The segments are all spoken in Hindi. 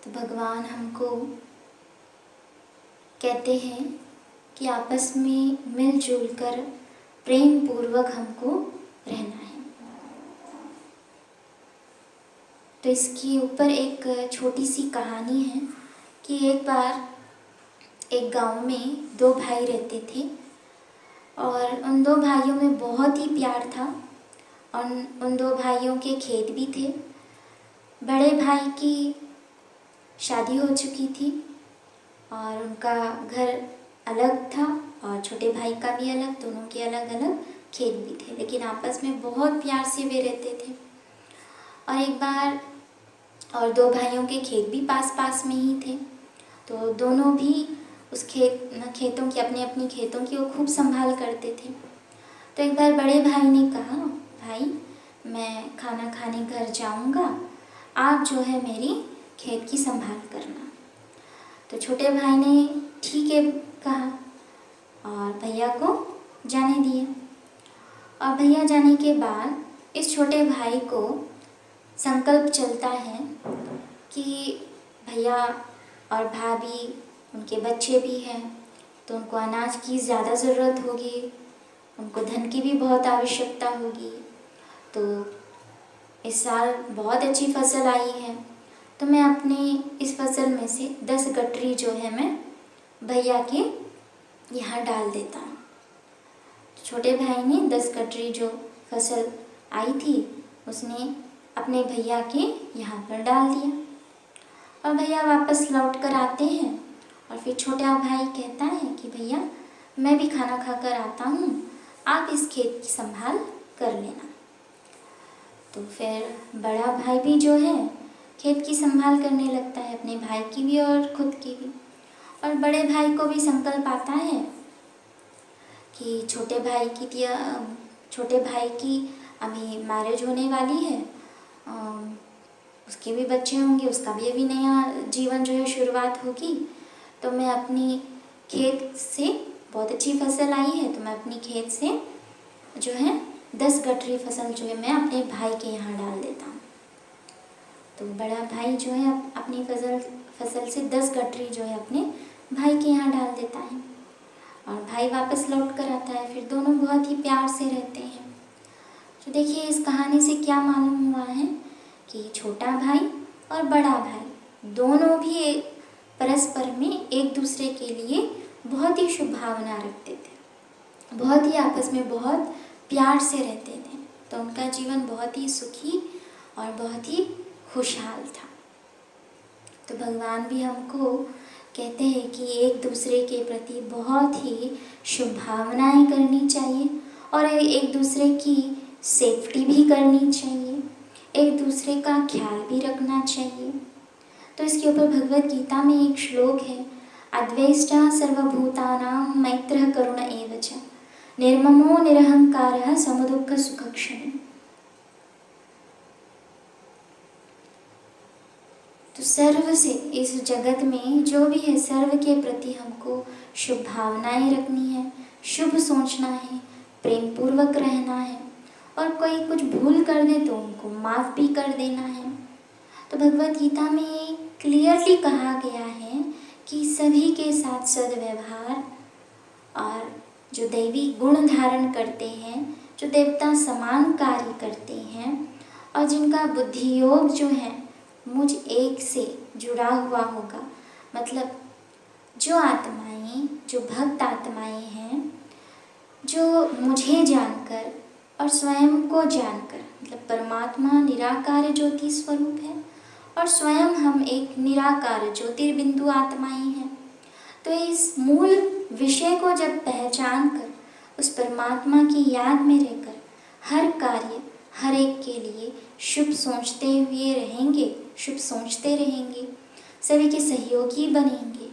तो भगवान हमको कहते हैं कि आपस में मिलजुल कर प्रेम पूर्वक हमको रहना है। तो इसके ऊपर एक छोटी सी कहानी है कि एक बार एक गांव में दो भाई रहते थे और उन दो भाइयों में बहुत ही प्यार था और उन दो भाइयों के खेत भी थे। बड़े भाई की शादी हो चुकी थी और उनका घर अलग था और छोटे भाई का भी अलग, दोनों के अलग अलग खेत भी थे, लेकिन आपस में बहुत प्यार से वे रहते थे। और एक बार और दो भाइयों के खेत भी पास पास में ही थे, तो दोनों भी उस खेतों की अपने अपने खेतों की वो खूब संभाल करते थे। तो एक बार बड़े भाई ने कहा, भाई मैं खाना खाने घर जाऊंगा, आप जो है मेरी खेत की संभाल करना। तो छोटे भाई ने ठीक है कहा और भैया को जाने दिया। और भैया जाने के बाद इस छोटे भाई को संकल्प चलता है कि भैया और भाभी, उनके बच्चे भी हैं, तो उनको अनाज की ज़्यादा ज़रूरत होगी, उनको धन की भी बहुत आवश्यकता होगी। तो इस साल बहुत अच्छी फसल आई है, तो मैं अपनी इस फसल में से 10 गठरी जो है मैं भैया के यहाँ डाल देता हूँ। छोटे भाई ने 10 गठरी जो फसल आई थी उसने अपने भैया के यहाँ पर डाल दिया। और भैया वापस लौट कर आते हैं और फिर छोटा भाई कहता है कि भैया मैं भी खाना खाकर आता हूँ, आप इस खेत की संभाल कर लेना। तो फिर बड़ा भाई भी जो है खेत की संभाल करने लगता है, अपने भाई की भी और खुद की भी। और बड़े भाई को भी संकल्प आता है कि छोटे भाई की अभी मैरिज होने वाली है, उसके भी बच्चे होंगे, उसका भी अभी नया जीवन जो है शुरुआत होगी। तो मैं अपनी खेत से बहुत अच्छी फसल आई है, तो मैं अपनी खेत से जो है 10 गठरी फसल जो है मैं अपने भाई के यहाँ डाल देता हूँ। तो बड़ा भाई जो है अपनी फसल से 10 गठरी जो है अपने भाई के यहाँ डाल देता है और भाई वापस लौट कर आता है। फिर दोनों बहुत ही प्यार से रहते हैं। तो देखिए इस कहानी से क्या मालूम हुआ है कि छोटा भाई और बड़ा भाई दोनों भी परस्पर में एक दूसरे के लिए बहुत ही शुभ भावना रखते थे, बहुत ही आपस में बहुत प्यार से रहते थे। तो उनका जीवन बहुत ही सुखी और बहुत ही खुशहाल था। तो भगवान भी हमको कहते हैं कि एक दूसरे के प्रति बहुत ही शुभ भावनाएं करनी चाहिए और एक दूसरे की सेफ्टी भी करनी चाहिए, एक दूसरे का ख्याल भी रखना चाहिए। तो इसके ऊपर भगवत गीता में एक श्लोक है, अद्वेष्टा सर्वभूतानां मैत्रः करुण एव च निर्ममो निरहंकारः समदुःख सुखक्षमी। तो सर्व से इस जगत में जो भी है सर्व के प्रति हमको शुभ भावनाएं रखनी है, शुभ सोचना है, प्रेम पूर्वक रहना है और कोई कुछ भूल कर दे तो उनको माफ़ भी कर देना है। तो भगवत गीता में क्लियरली कहा गया है कि सभी के साथ सद्व्यवहार और जो दैवी गुण धारण करते हैं, जो देवता समान कार्य करते हैं और जिनका बुद्धि योग जो है मुझ एक से जुड़ा हुआ होगा, मतलब जो आत्माएं, जो भक्त आत्माएं हैं, जो मुझे जानकर और स्वयं को जानकर, मतलब परमात्मा निराकार ज्योति स्वरूप है और स्वयं हम एक निराकार ज्योतिर्बिंदु आत्माएं हैं। तो इस मूल विषय को जब पहचान कर उस परमात्मा की याद में रहकर हर कार्य हर एक के लिए शुभ सोचते हुए रहेंगे, शुभ सोचते रहेंगे, सभी के सहयोगी बनेंगे,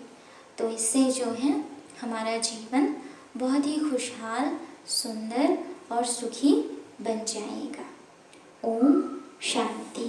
तो इससे जो है हमारा जीवन बहुत ही खुशहाल, सुंदर और सुखी बन जाएगा। ओम शांति।